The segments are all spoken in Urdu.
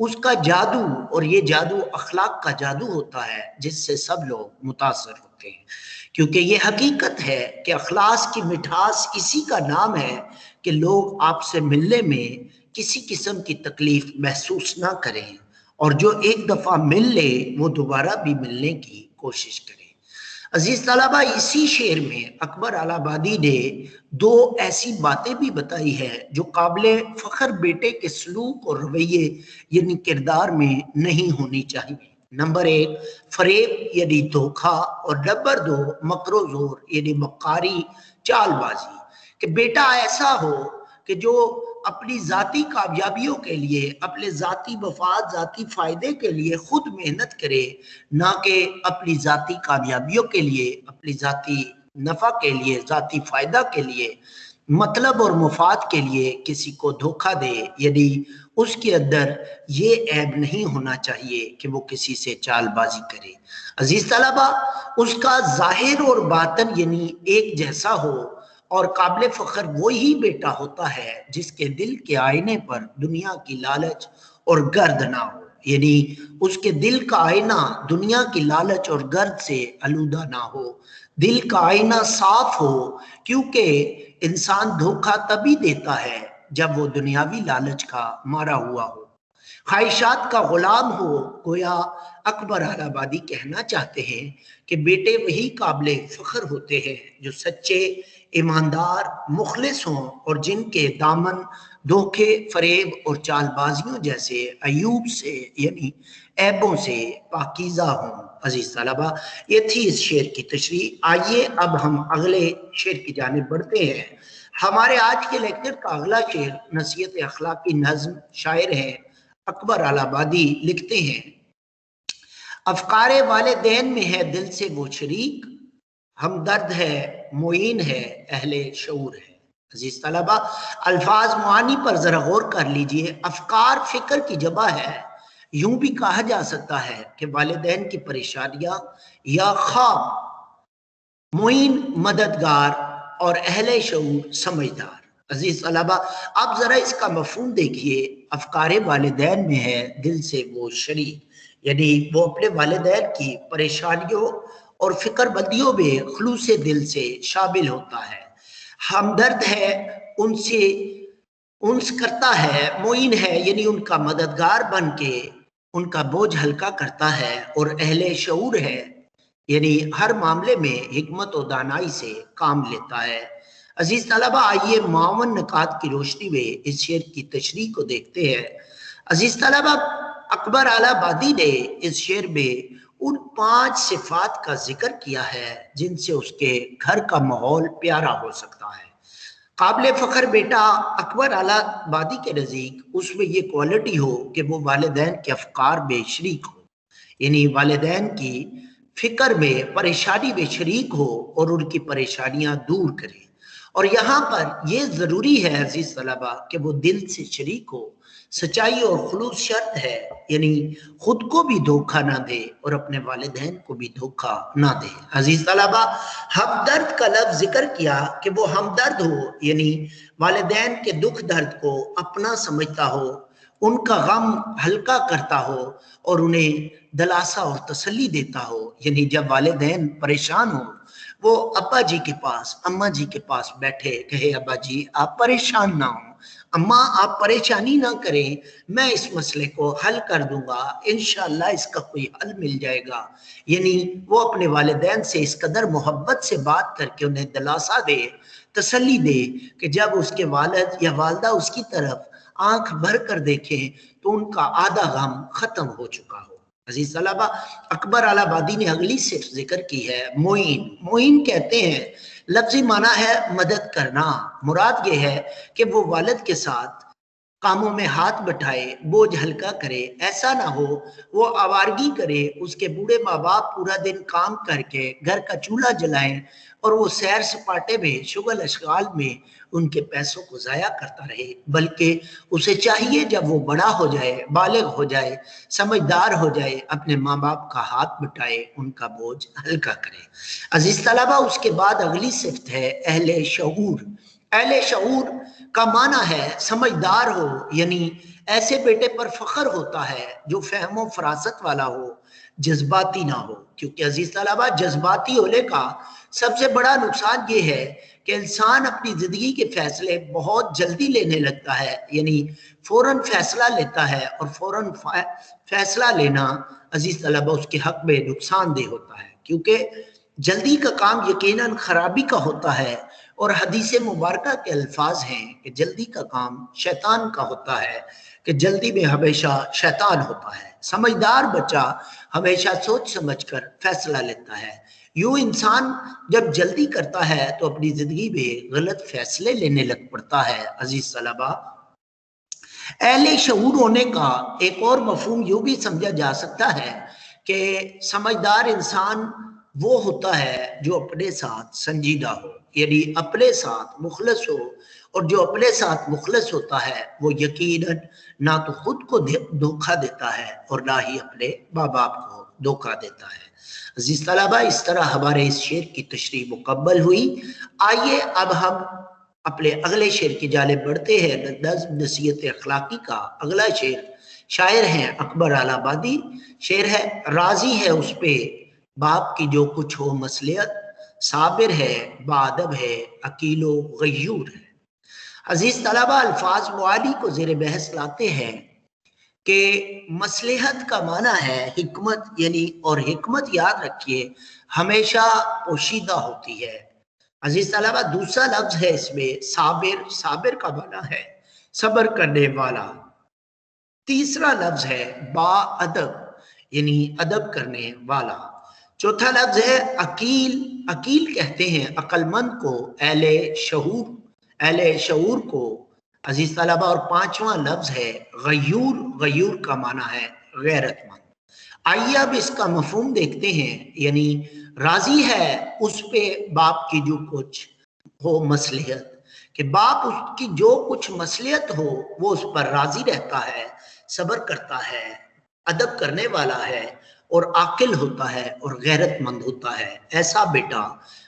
اس کا جادو، اور یہ جادو اخلاق کا جادو ہوتا ہے جس سے سب لوگ متاثر ہوتے ہیں، کیونکہ یہ حقیقت ہے کہ اخلاص کی مٹھاس اسی کا نام ہے کہ لوگ آپ سے ملنے میں کسی قسم کی تکلیف محسوس نہ کریں، اور جو ایک دفعہ مل لے وہ دوبارہ بھی ملنے کی کوشش کرے۔ عزیز طلبہ، اسی شعر میں اکبر الہ آبادی نے دو ایسی باتیں بھی بتائی ہے جو قابل فخر بیٹے کے سلوک اور رویے یعنی کردار میں نہیں ہونی چاہیے۔ نمبر ایک، فریب یعنی دھوکہ، اور نمبر دو، مکر و زور یعنی مکاری، چال بازی، کہ بیٹا ایسا ہو کہ جو اپنی ذاتی کامیابیوں کے لیے، اپنے ذاتی مفاد، ذاتی فائدے کے لیے خود محنت کرے، نہ کہ اپنی ذاتی کامیابیوں کے لیے، اپنی ذاتی نفع کے لیے، ذاتی فائدہ کے لیے، مطلب اور مفاد کے لیے کسی کو دھوکہ دے، یعنی اس کے اندر یہ عیب نہیں ہونا چاہیے کہ وہ کسی سے چال بازی کرے۔ عزیز طلبہ، اس کا ظاہر اور باطن یعنی ایک جیسا ہو، اور قابل فخر وہی بیٹا ہوتا ہے جس کے دل کے آئینے پر دنیا کی لالچ اور گرد نہ ہو، یعنی اس کے دل کا آئینہ دنیا کی لالچ اور گرد سے آلودہ نہ ہو، دل کا آئینہ صاف ہو، کیونکہ انسان دھوکہ تبھی دیتا ہے جب وہ دنیاوی لالچ کا مارا ہوا ہو، خواہشات کا غلام ہو۔ گویا اکبر الہ آبادی کہنا چاہتے ہیں کہ بیٹے وہی قابل فخر ہوتے ہیں جو سچے، ایماندار، مخلص ہوں، اور جن کے دامن دھوکے، فریب اور چال بازیوں جیسے عیوب سے یعنی عیبوں سے پاکیزہ ہوں۔ عزیز طلبہ، یہ تھی اس شعر کی تشریح۔ آئیے اب ہم اگلے شعر کی جانب بڑھتے ہیں۔ ہمارے آج کے لیکچر کا اگلا شعر نصیحت اخلاقی نظم، شاعر ہیں اکبر الہ آبادی، لکھتے ہیں: افکار والدین میں ہے دل سے وہ شریک، ہمدرد ہے، معین ہے، اہل شعور ہے۔ عزیز طلبہ، الفاظ معانی پر ذرا غور کر لیجئے۔ افکار فکر کی جمع ہے، یوں بھی کہا جا سکتا ہے کہ والدین کی پریشانیاں یا خواب، معین مددگار، اور اہل شعور سمجھدار۔ عزیز طلبہ، اب ذرا اس کا مفہوم دیکھیے۔ افکار والدین میں ہے دل سے وہ شریک، یعنی وہ اپنے والدین کی پریشانیوں اور فکر بندیوں میں خلوص دل سے شامل ہوتا ہے، ہمدرد ہے، ان سے انس کرتا ہے، معین ہے یعنی ان کا مددگار بن کے ان کا بوجھ ہلکا کرتا ہے، اور اہل شعور ہے یعنی ہر معاملے میں حکمت و دانائی سے کام لیتا ہے۔ عزیز طلبہ، آئیے معاون نکات کی روشنی میں اس شعر کی تشریح کو دیکھتے ہیں۔ عزیز طلبہ، اکبر الہ آبادی نے اس شعر میں ان 5 صفات کا ذکر کیا ہے جن سے اس کے گھر کا ماحول پیارا ہو سکتا ہے۔ قابل فخر بیٹا اکبر الہ آبادی کے نزدیک اس میں یہ کوالٹی ہو کہ وہ والدین کے افکار میں شریک ہو، یعنی والدین کی فکر میں، پریشانی میں شریک ہو اور ان کی پریشانیاں دور کرے۔ اور یہاں پر یہ ضروری ہے عزیز طلبہ کہ وہ دل سے شریک ہو، سچائی اور خلوص شرط ہے، یعنی خود کو بھی دھوکہ نہ دے اور اپنے والدین کو بھی دھوکہ نہ دے۔ عزیز طلبہ، ہمدرد کا لفظ ذکر کیا کہ وہ ہمدرد ہو، یعنی والدین کے دکھ درد کو اپنا سمجھتا ہو، ان کا غم ہلکا کرتا ہو اور انہیں دلاسا اور تسلی دیتا ہو، یعنی جب والدین پریشان ہو وہ ابا جی کے پاس، اماں جی کے پاس بیٹھے، کہے ابا جی آپ پریشان نہ ہوں، اماں آپ پریشانی نہ کریں، میں اس مسئلے کو حل کر دوں گا، انشاءاللہ اس کا کوئی حل مل جائے گا۔ یعنی وہ اپنے والدین سے اس قدر محبت سے بات کر کے انہیں دلاسا دے، تسلی دے کہ جب اس کے والد یا والدہ اس کی طرف آنکھ بھر کر دیکھیں تو ان کا آدھا غم ختم ہو چکا ہو۔ عزیز طلبہ، اکبر الہ آبادی نے اگلی صفت ذکر کی ہے معین۔ معین کہتے ہیں لفظی معنی ہے مدد کرنا، مراد یہ ہے کہ وہ والد کے ساتھ کاموں میں ہاتھ بٹھائے، بوجھ ہلکا کرے، ایسا نہ ہو وہ آوارگی کرے، اس کے بوڑھے ماں باپ پورا دن کام کر کے گھر کا چولہا جلائیں اور وہ سیر سپاٹے میں، شغل اشغال میں ان کے پیسوں کو ضائع کرتا رہے، بلکہ اسے چاہیے جب وہ بڑا ہو جائے، بالغ ہو جائے، سمجھدار ہو جائے، اپنے ماں باپ کا ہاتھ بٹھائے، ان کا بوجھ ہلکا کرے۔ عزیز طلبہ، اس کے بعد اگلی صفت ہے اہل شعور۔ اہل شعور کا معنی ہے سمجھدار ہو، یعنی ایسے بیٹے پر فخر ہوتا ہے جو فہم و فراست والا ہو، جذباتی نہ ہو، کیونکہ عزیز طلبہ جذباتی ہونے کا سب سے بڑا نقصان یہ ہے کہ انسان اپنی زندگی کے فیصلے بہت جلدی لینے لگتا ہے، یعنی فوراً فیصلہ لیتا ہے، اور فوراً فیصلہ لینا عزیز طلبہ اس کے حق میں نقصان دہ ہوتا ہے، کیونکہ جلدی کا کام یقیناً خرابی کا ہوتا ہے، اور حدیث مبارکہ کے الفاظ ہیں کہ جلدی کا کام شیطان کا ہوتا ہے، کہ جلدی میں ہمیشہ شیطان ہوتا ہے۔ سمجھدار بچہ ہمیشہ سوچ سمجھ کر فیصلہ لیتا ہے، یوں انسان جب جلدی کرتا ہے تو اپنی زندگی میں غلط فیصلے لینے لگ پڑتا ہے۔ عزیز طلبہ، اہل شعور ہونے کا ایک اور مفہوم یوں بھی سمجھا جا سکتا ہے کہ سمجھدار انسان وہ ہوتا ہے جو اپنے ساتھ سنجیدہ ہو، یعنی اپنے ساتھ مخلص ہو، اور جو اپنے ساتھ مخلص ہوتا ہے وہ یقیناً نہ تو خود کو دھوکہ دیتا ہے اور نہ ہی اپنے ماں باپ کو دھوکہ دیتا ہے۔ عزیز طلبہ، اس طرح ہمارے اس شعر کی تشریح مکمل ہوئی۔ آئیے اب ہم اپنے اگلے شعر کی جانب بڑھتے ہیں۔ نظم نصیحت اخلاقی کا اگلا شعر، شاعر ہیں اکبر آل آبادی۔ شعر ہے: راضی ہے اس پہ باپ کی جو کچھ ہو مصلحت، صابر ہے بادب ہے عقیل و غیور ہے۔ عزیز طلبہ، الفاظ معانی کو زیر بحث لاتے ہیں کہ مصلحت کا معنی ہے حکمت، یعنی اور حکمت یاد رکھیے ہمیشہ پوشیدہ ہوتی ہے۔ عزیز طلبہ، دوسرا لفظ ہے اس میں صابر، صابر کا معنی ہے صبر کرنے والا۔ تیسرا لفظ ہے با ادب، یعنی ادب کرنے والا۔ چوتھا لفظ ہے عقیل، عقیل کہتے ہیں عقل مند کو، اہل شعور، اہل شعور کو۔ عزیز طلبہ، اور پانچواں لفظ ہے غیور، غیور کا معنی ہے غیرت مند۔ آئیے اب اس کا مفہوم دیکھتے ہیں، یعنی راضی ہے اس پہ باپ کی جو کچھ ہو مصلحت، کہ باپ اس کی جو کچھ مصلحت ہو وہ اس پر راضی رہتا ہے، صبر کرتا ہے، ادب کرنے والا ہے، اور عاقل ہوتا ہے اور غیرت مند ہوتا ہے۔ ایسا بیٹا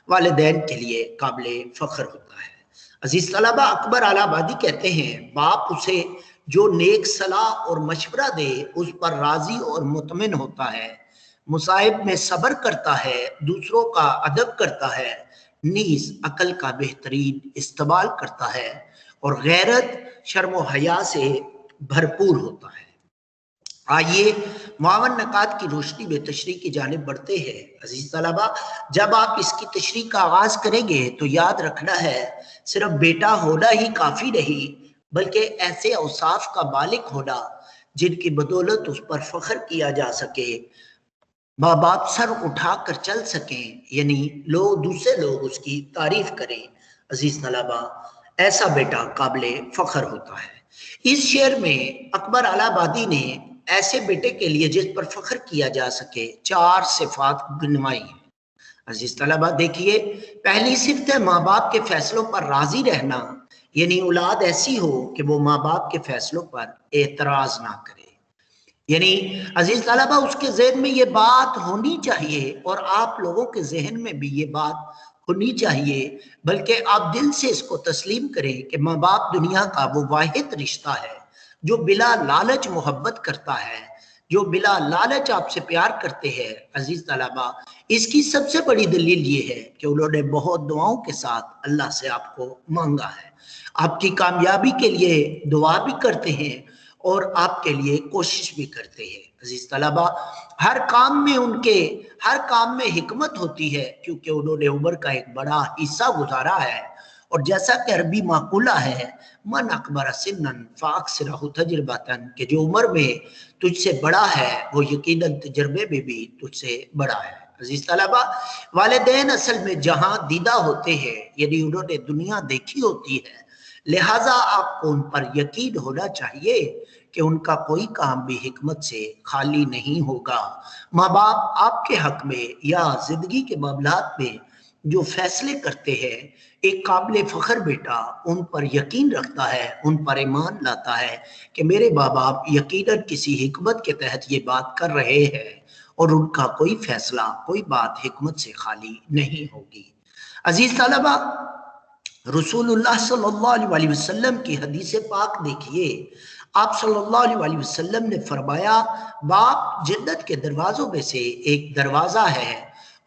والدین کے لیے قابل فخر ہوتا ہے۔ عزیز طلبہ، اکبر آل آبادی کہتے ہیں باپ اسے جو نیک صلاح اور مشورہ دے اس پر راضی اور مطمئن ہوتا ہے، مصائب میں صبر کرتا ہے، دوسروں کا ادب کرتا ہے، نیز عقل کا بہترین استعمال کرتا ہے، اور غیرت شرم و حیا سے بھرپور ہوتا ہے۔ آئیے معاون نکات کی روشنی میں تشریح کی جانب بڑھتے ہیں۔ عزیز طلبہ، جب آپ اس کی تشریح کا آغاز کریں گے تو یاد رکھنا ہے صرف بیٹا ہونا ہی کافی نہیں، بلکہ ایسے اوصاف کا مالک ہونا جن کی بدولت اس پر فخر کیا جا سکے، ماں باپ سر اٹھا کر چل سکیں، یعنی دوسرے لوگ اس کی تعریف کریں۔ عزیز طلبہ، ایسا بیٹا قابل فخر ہوتا ہے۔ اس شعر میں اکبر آل آبادی نے ایسے بیٹے کے لیے جس پر فخر کیا جا سکے 4 صفات گنوائی ہیں۔ عزیز طلبہ دیکھیے، پہلی صفت ہے ماں باپ کے فیصلوں پر راضی رہنا، یعنی اولاد ایسی ہو کہ وہ ماں باپ کے فیصلوں پر اعتراض نہ کرے۔ یعنی عزیز طلبہ، اس کے ذہن میں یہ بات ہونی چاہیے، اور آپ لوگوں کے ذہن میں بھی یہ بات ہونی چاہیے، بلکہ آپ دل سے اس کو تسلیم کریں کہ ماں باپ دنیا کا وہ واحد رشتہ ہے جو بلا لالچ محبت کرتا ہے، جو بلا لالچ آپ سے پیار کرتے ہیں۔ عزیز طلبہ، اس کی سب سے بڑی دلیل یہ ہے کہ انہوں نے بہت دعاؤں کے ساتھ اللہ سے آپ کو مانگا ہے، آپ کی کامیابی کے لیے دعا بھی کرتے ہیں اور آپ کے لیے کوشش بھی کرتے ہیں۔ عزیز طلبہ، ہر کام میں حکمت ہوتی ہے، کیونکہ انہوں نے عمر کا ایک بڑا حصہ گزارا ہے، اور جیسا کہ عربی مقولہ ہے من اکبر سنن فاکثرہ تجربۃ، کہ جو عمر میں تجھ سے بڑا ہے وہ یقیناً تجربے میں بھی تجھ سے بڑا ہے۔ عزیز طلبہ، والدین اصل میں جہاں دیدہ ہوتے ہیں، یعنی انہوں نے دنیا دیکھی ہوتی ہے، لہٰذا آپ کو ان پر یقین ہونا چاہیے کہ ان کا کوئی کام بھی حکمت سے خالی نہیں ہوگا۔ ماں باپ آپ کے حق میں یا زندگی کے معاملات میں جو فیصلے کرتے ہیں، ایک قابل فخر بیٹا ان پر یقین رکھتا ہے، ان پر ایمان لاتا ہے کہ میرے ماں باپ یقیناً کسی حکمت کے تحت یہ بات کر رہے ہیں، اور ان کا کوئی فیصلہ، کوئی بات حکمت سے خالی نہیں ہوگی۔ عزیز طلبہ، رسول اللہ صلی اللہ علیہ وسلم کی حدیث پاک دیکھیے، آپ صلی اللہ علیہ وسلم نے فرمایا باپ جنت کے دروازوں میں سے ایک دروازہ ہے،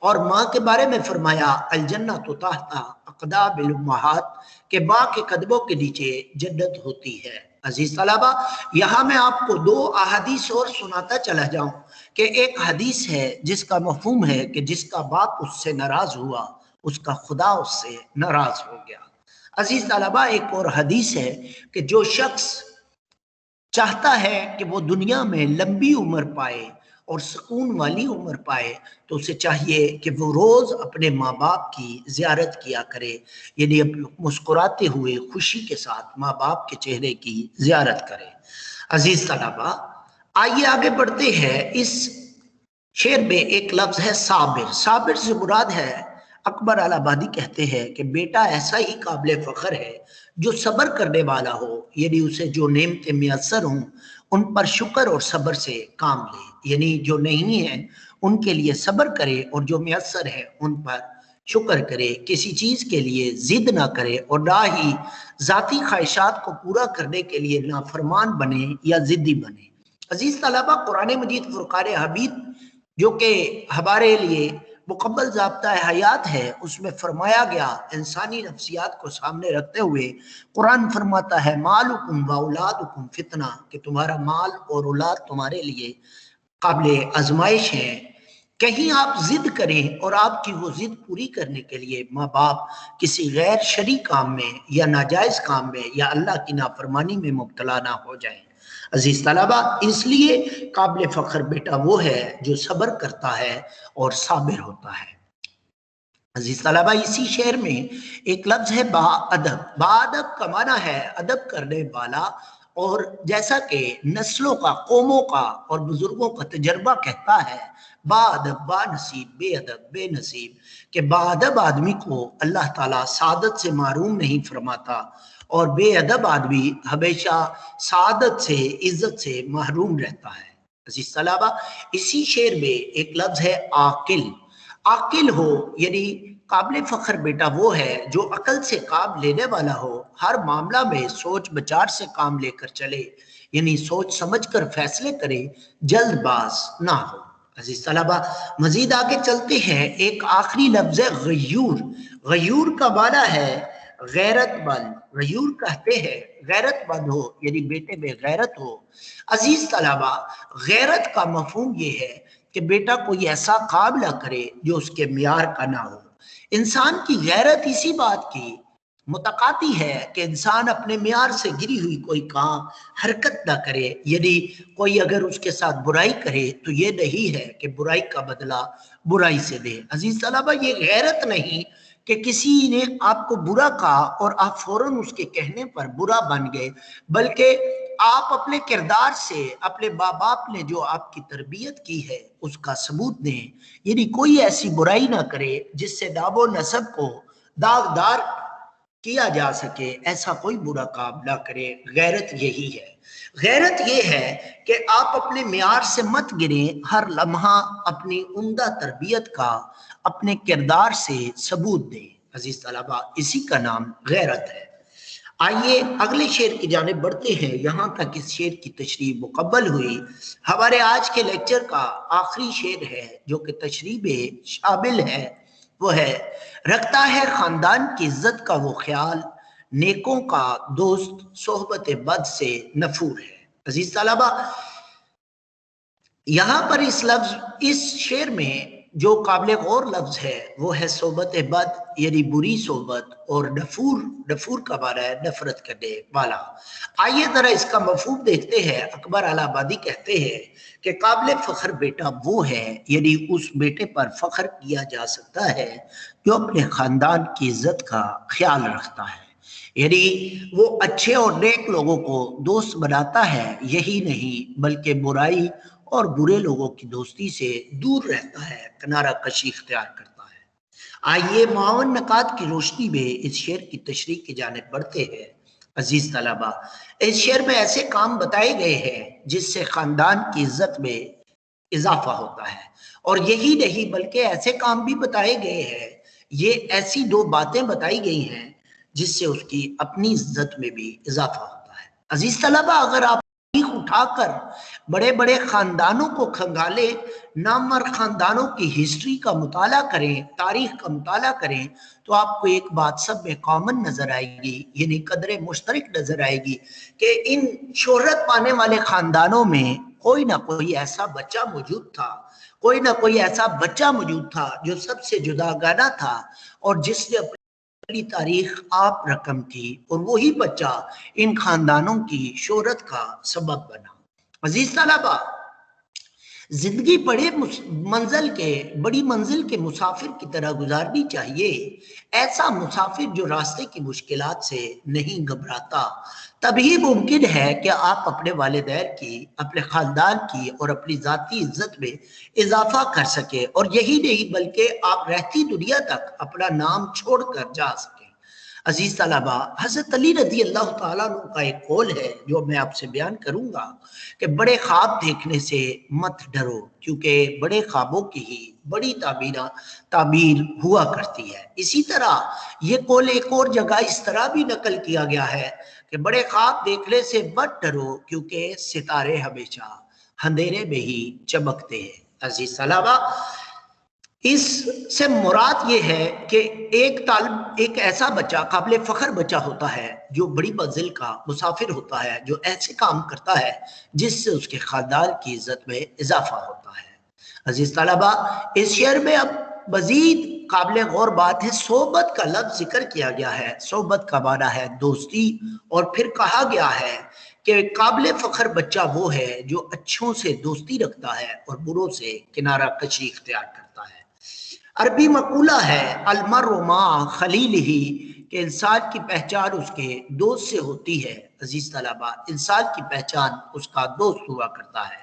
اور ماں کے بارے میں فرمایا الجنت تحت اقدام الامہات، کہ ماں کے قدموں کے نیچے جنت ہوتی ہے۔ عزیز طلبہ، یہاں میں آپ کو دو احادیث اور سناتا چلا جاؤں کہ ایک حدیث ہے جس کا مفہوم ہے کہ جس کا باپ اس سے ناراض ہوا اس کا خدا اس سے ناراض ہو گیا۔ عزیز طلبہ، ایک اور حدیث ہے کہ جو شخص چاہتا ہے کہ وہ دنیا میں لمبی عمر پائے اور سکون والی عمر پائے تو اسے چاہیے کہ وہ روز اپنے ماں باپ کی زیارت کیا کرے، یعنی مسکراتے ہوئے خوشی کے ساتھ ماں باپ کے چہرے کی زیارت کرے۔ عزیز طلبہ، آئیے آگے بڑھتے ہیں۔ اس شعر میں ایک لفظ ہے صابر۔ صابر سے مراد ہے، اکبر آبادی کہتے ہیں کہ بیٹا ایسا ہی قابل فخر ہے جو صبر کرنے والا ہو، یعنی اسے جو نعمتیں میسر ہوں ان پر شکر اور صبر سے کام لے، یعنی جو نہیں ہیں ان کے لیے صبر کرے اور جو میسر ہے ان پر شکر کرے، کسی چیز کے لیے ضد نہ کرے اور نہ ہی ذاتی خواہشات کو پورا کرنے کے لیے نافرمان بنے یا ضدی بنے۔ عزیز طلبہ، قرآن مجید فرقان حمید جو کہ ہمارے لیے مکمل ضابطہ حیات ہے، اس میں فرمایا گیا انسانی نفسیات کو سامنے رکھتے ہوئے قرآن فرماتا ہے مالکم و اولادکم فتنہ، کہ تمہارا مال اور اولاد تمہارے لیے قابل آزمائش ہے۔ کہیں آپ ضد کریں اور آپ کی وہ ضد پوری کرنے کے لیے ماں باپ کسی غیر شرعی کام میں یا ناجائز کام میں یا اللہ کی نافرمانی میں مبتلا نہ ہو جائیں۔ عزیز طلبہ، اس لیے قابل فخر بیٹا وہ ہے جو صبر کرتا ہے اور صابر ہوتا ہے۔ عزیز طلبہ، اسی شعر میں ایک لفظ ہے با ادب۔ با ادب کا معنی ہے ادب کرنے والا، اور جیسا کہ نسلوں کا، قوموں کا اور بزرگوں کا تجربہ کہتا ہے با ادب با نصیب بے ادب بے نصیب، کہ با ادب آدمی کو اللہ تعالیٰ سعادت سے محروم نہیں فرماتا اور بے ادب آدمی ہمیشہ سعادت سے، عزت سے محروم رہتا ہے۔ عزیز طلبہ، اسی شعر میں ایک لفظ ہے عاقل۔ عاقل ہو یعنی قابل فخر بیٹا وہ ہے جو عقل سے کام لینے والا ہو، ہر معاملہ میں سوچ بچار سے کام لے کر چلے، یعنی سوچ سمجھ کر فیصلے کرے، جلد باز نہ ہو۔ عزیز طلبہ، مزید آگے چلتے ہیں۔ ایک آخری لفظ ہے غیور۔ غیور کا معنی ہے غیرت مند۔ غیور کہتے ہیں غیرت مند ہو، یعنی بیٹے میں غیرت ہو۔ عزیز طلبہ، غیرت کا مفہوم یہ ہے کہ بیٹا کوئی ایسا کام نہ کرے جو اس کے معیار کا نہ ہو۔ انسان کی غیرت اسی بات کی متقاضی ہے کہ انسان اپنے معیار سے گری ہوئی کوئی کام حرکت نہ کرے، یعنی کوئی اگر اس کے ساتھ برائی کرے تو یہ نہیں ہے کہ برائی کا بدلہ برائی سے دے۔ عزیز طلبہ، یہ غیرت نہیں کہ کسی نے آپ کو برا کہا اور آپ فوراً اس کے کہنے پر برا بن گئے، بلکہ آپ اپنے کردار سے، اپنے ماں باپ نے جو آپ کی تربیت کی ہے اس کا ثبوت دیں، یعنی کوئی ایسی برائی نہ کرے جس سے نام و نسب کو داغدار کیا جا سکے، ایسا کوئی برا کام نہ کرے۔ غیرت یہی ہے۔ غیرت یہ ہے کہ آپ اپنے معیار سے مت گریں، ہر لمحہ اپنی عمدہ تربیت کا اپنے کردار سے ثبوت دیں۔ عزیز طلبہ، اسی کا نام غیرت ہے۔ آئیے اگلے شعر کی جانب بڑھتے ہیں۔ یہاں تک اس شعر کی تشریح مکمل ہوئی۔ ہمارے آج کے لیکچر کا آخری شعر ہے جو کہ تشریح میں شامل ہے، وہ ہے رکھتا ہے خاندان کی عزت کا وہ خیال، نیکوں کا دوست صحبت بد سے نفور ہے۔ عزیز طلبہ، یہاں پر اس شعر میں جو قابل غور لفظ ہے وہ ہے صحبت بد، یعنی بری صحبت، اور نفور کا معنی ہے نفرت کرنے والا۔ آئیے ذرا اس کا مفہوم دیکھتے ہیں۔ اکبر آبادی کہتے ہیں کہ قابل فخر بیٹا وہ ہے، یعنی اس بیٹے پر فخر کیا جا سکتا ہے جو اپنے خاندان کی عزت کا خیال رکھتا ہے، یعنی وہ اچھے اور نیک لوگوں کو دوست بناتا ہے، یہی نہیں بلکہ برائی اور برے لوگوں کی دوستی سے دور رہتا ہے، کنارہ کشی اختیار کرتا ہے۔ آئیے معاون نکات کی روشنی میں اس شعر کی تشریح کی جانب بڑھتے ہیں۔ عزیز طلبہ، اس شعر میں ایسے کام بتائے گئے ہیں جس سے خاندان کی عزت میں اضافہ ہوتا ہے، اور یہی نہیں بلکہ ایسے کام بھی بتائے گئے ہیں، یہ ایسی دو باتیں بتائی گئی ہیں جس سے اس کی اپنی عزت میں بھی اضافہ ہوتا ہے۔ عزیز طلبہ، اگر آپ تاریخ اٹھا کر بڑے بڑے خاندانوں کو کھنگالے، نامور خاندانوں کی ہسٹری کا مطالعہ کریں، تاریخ کا مطالعہ کریں، تو آپ کو ایک بات سب میں کامن نظر آئے گی، یعنی قدر مشترک نظر آئے گی کہ ان شہرت پانے والے خاندانوں میں کوئی نہ کوئی ایسا بچہ موجود تھا، کوئی نہ کوئی ایسا بچہ موجود تھا جو سب سے جداگانہ تھا اور جس نے اپنی تاریخ آپ رقم کی، اور وہی بچہ ان خاندانوں کی شہرت کا سبب بنا۔ عزیز طلبہ، زندگی بڑی منزل کے مسافر کی طرح گزارنی چاہیے، ایسا مسافر جو راستے کی مشکلات سے نہیں گھبراتا۔ تبھی ممکن ہے کہ آپ اپنے والدین کی، اپنے خاندان کی اور اپنی ذاتی عزت میں اضافہ کر سکیں، اور یہی نہیں بلکہ آپ رہتی دنیا تک اپنا نام چھوڑ کر جا سکیں۔ عزیز طلبہ، حضرت علی رضی اللہ تعالیٰ عنہ کا ایک قول ہے جو میں آپ سے بیان کروں گا کہ بڑے خواب دیکھنے سے مت ڈرو، کیونکہ بڑے خوابوں کی ہی بڑی تعبیر ہوا کرتی ہے۔ اسی طرح یہ قول ایک اور جگہ اس طرح بھی نقل کیا گیا ہے کہ بڑے خواب دیکھنے سے مت ڈرو، کیونکہ ستارے ہمیشہ اندھیرے میں ہی چمکتے ہیں۔ عزیز طلبہ، اس سے مراد یہ ہے کہ ایک ایسا بچہ قابل فخر بچہ ہوتا ہے جو بڑی منزل کا مسافر ہوتا ہے، جو ایسے کام کرتا ہے جس سے اس کے خاندان کی عزت میں اضافہ ہوتا ہے۔ عزیز طلبہ، اس شعر میں اب مزید قابل غور بات ہے، صحبت کا لفظ ذکر کیا گیا ہے۔ صحبت کا معنی ہے دوستی، اور پھر کہا گیا ہے کہ قابل فخر بچہ وہ ہے جو اچھوں سے دوستی رکھتا ہے اور بروں سے کنارہ کشی اختیار کرتا ہے۔ عربی مقولہ ہے المرء مع خلیلہ، کہ انسان کی پہچان اس کے دوست سے ہوتی ہے۔ عزیز طلبہ، انسان کی پہچان اس کا دوست ہوا کرتا ہے۔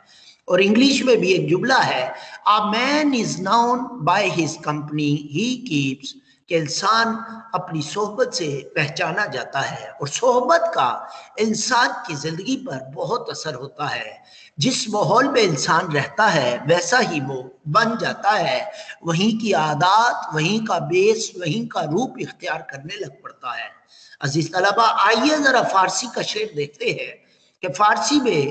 اور انگلش میں بھی ایک جملہ ہے a man is known by his company he keeps، کہ انسان اپنی صحبت سے پہچانا جاتا ہے، اور صحبت کا انسان کی زندگی پر بہت اثر ہوتا ہے۔ جس ماحول میں انسان رہتا ہے ویسا ہی وہ بن جاتا ہے، وہیں کی عادات، وہیں کا بیس، وہیں کا روپ اختیار کرنے لگ پڑتا ہے۔ عزیز طلبہ، آئیے ذرا فارسی کا شعر دیکھتے ہیں کہ فارسی میں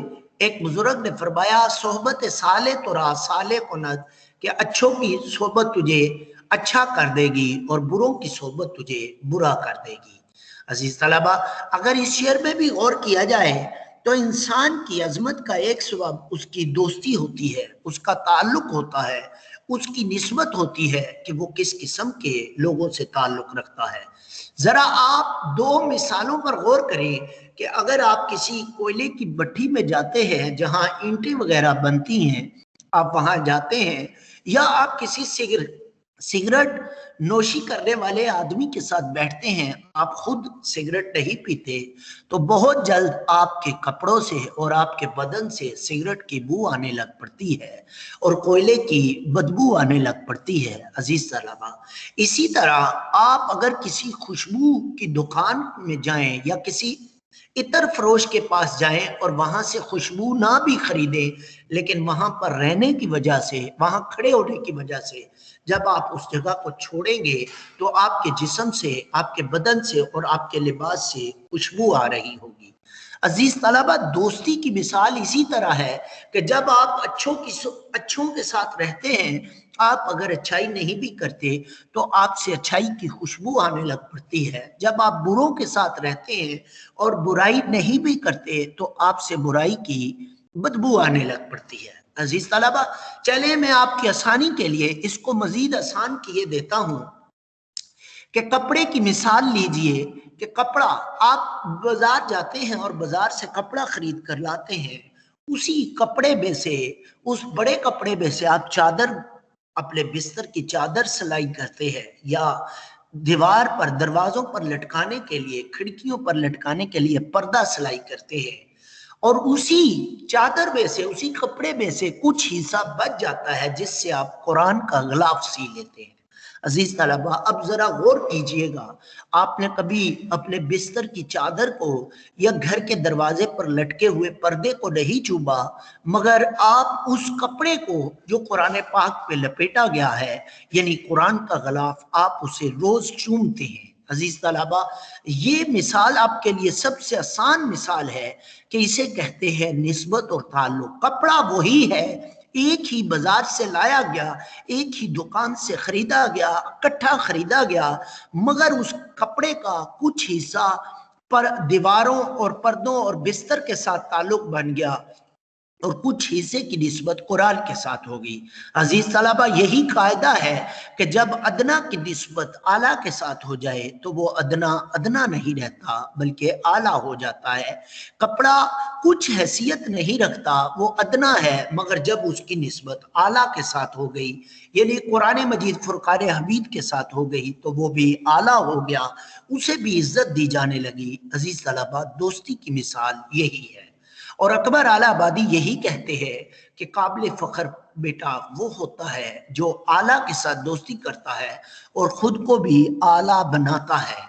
ایک بزرگ نے فرمایا صحبت سالے تو را سالے کند، کہ اچھوں کی صحبت تجھے اچھا کر دے گی اور بروں کی صحبت تجھے برا کر دے گی۔ عزیز طلبہ، اگر اس شعر میں بھی غور کیا جائے تو انسان کی عظمت کا ایک سبب اس کی دوستی ہوتی ہے، اس کا تعلق ہوتا ہے، اس کی نسبت ہوتی ہے کہ وہ کس قسم کے لوگوں سے تعلق رکھتا ہے۔ ذرا آپ دو مثالوں پر غور کریں کہ اگر آپ کسی کوئلے کی بھٹی میں جاتے ہیں جہاں اینٹیں وغیرہ بنتی ہیں، آپ وہاں جاتے ہیں، یا آپ کسی سگریٹ نوشی کرنے والے آدمی کے ساتھ بیٹھتے ہیں، آپ خود سگریٹ نہیں پیتے، تو بہت جلد آپ کے کپڑوں سے اور آپ کے بدن سے سگریٹ کی بو آنے لگ پڑتی ہے اور کوئلے کی بدبو آنے لگ پڑتی ہے۔ عزیز طلبہ، اسی طرح آپ اگر کسی خوشبو کی دکان میں جائیں یا کسی عطر فروش کے پاس جائیں اور وہاں سے خوشبو نہ بھی خریدیں، لیکن وہاں پر رہنے کی وجہ سے، وہاں کھڑے ہونے کی وجہ سے جب آپ اس جگہ کو چھوڑیں گے تو آپ کے جسم سے، آپ کے بدن سے اور آپ کے لباس سے خوشبو آ رہی ہوگی۔ عزیز طلبہ، دوستی کی مثال اسی طرح ہے کہ جب آپ اچھوں کے ساتھ رہتے ہیں، آپ اگر اچھائی نہیں بھی کرتے تو آپ سے اچھائی کی خوشبو آنے لگ پڑتی ہے۔ جب آپ بروں کے ساتھ رہتے ہیں اور برائی نہیں بھی کرتے تو آپ سے برائی کی بدبو آنے لگ پڑتی ہے۔ عزیز طلبہ، چلیں میں آپ کی آسانی کے لیے اس کو مزید آسان کیے دیتا ہوں کہ کپڑے کی مثال لیجئے کہ کپڑا، آپ بازار جاتے ہیں اور بازار سے کپڑا خرید کر لاتے ہیں، اسی کپڑے میں سے، اس بڑے کپڑے میں سے آپ چادر، اپنے بستر کی چادر سلائی کرتے ہیں، یا دیوار پر، دروازوں پر لٹکانے کے لیے، کھڑکیوں پر لٹکانے کے لیے پردہ سلائی کرتے ہیں، اور اسی چادر میں سے، اسی کپڑے میں سے کچھ حصہ بچ جاتا ہے جس سے آپ قرآن کا غلاف سی لیتے ہیں۔ عزیز طلبہ، اب ذرا غور کیجئے گا، آپ نے کبھی اپنے بستر کی چادر کو یا گھر کے دروازے پر لٹکے ہوئے پردے کو نہیں چوما، مگر آپ اس کپڑے کو جو قرآن پاک پہ لپیٹا گیا ہے، یعنی قرآن کا غلاف، آپ اسے روز چومتے ہیں۔ عزیز طلبہ، یہ مثال آپ کے لیے سب سے آسان مثال ہے کہ اسے کہتے ہیں نسبت اور تعلق۔ کپڑا وہی ہے، ایک ہی بازار سے لایا گیا، ایک ہی دکان سے خریدا گیا، اکٹھا خریدا گیا، مگر اس کپڑے کا کچھ حصہ پر دیواروں اور پردوں اور بستر کے ساتھ تعلق بن گیا اور کچھ حصے کی نسبت قرآن کے ساتھ ہوگی۔ عزیز طلبہ، یہی قاعدہ ہے کہ جب ادنا کی نسبت اعلیٰ کے ساتھ ہو جائے تو وہ ادنا ادنا نہیں رہتا بلکہ اعلیٰ ہو جاتا ہے۔ کپڑا کچھ حیثیت نہیں رکھتا، وہ ادنا ہے، مگر جب اس کی نسبت اعلیٰ کے ساتھ ہو گئی، یعنی قرآن مجید فرقان حمید کے ساتھ ہو گئی، تو وہ بھی اعلیٰ ہو گیا، اسے بھی عزت دی جانے لگی۔ عزیز طلبہ، دوستی کی مثال یہی ہے، اور اکبر اعلیٰ آبادی یہی کہتے ہیں کہ قابل فخر بیٹا وہ ہوتا ہے جو اعلیٰ کے ساتھ دوستی کرتا ہے اور خود کو بھی اعلیٰ بناتا ہے۔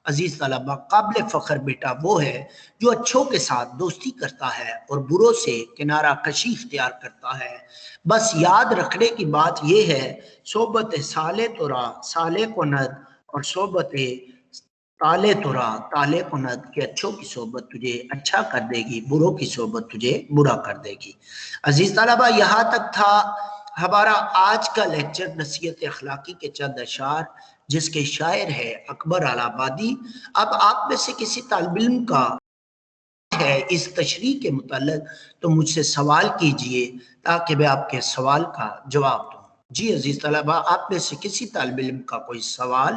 عزیز طلبہ، قابل فخر بیٹا وہ ہے جو اچھوں کے ساتھ دوستی کرتا ہے اور بروں سے کنارہ کشی اختیار کرتا ہے۔ بس یاد رکھنے کی بات یہ ہے، صحبت صالح ترا صالح کند، اور صحبت تالے ترا تالے کند، کہ اچھوں کی صحبت تجھے اچھا کر دے گی، بروں کی صحبت تجھے برا کر دے گی۔ عزیز طلبہ، یہاں تک تھا ہمارا آج کا لیکچر نصیحت اخلاقی کے چند اشعار، جس کے شاعر ہے اکبر اعلیٰ آبادی۔ اب آپ میں سے کسی طالب علم کا ہے اس تشریح کے متعلق تو مجھ سے سوال کیجئے تاکہ میں آپ کے سوال کا جواب دوں۔ جی عزیز طلبہ، آپ میں سے کسی طالب علم کا کوئی سوال؟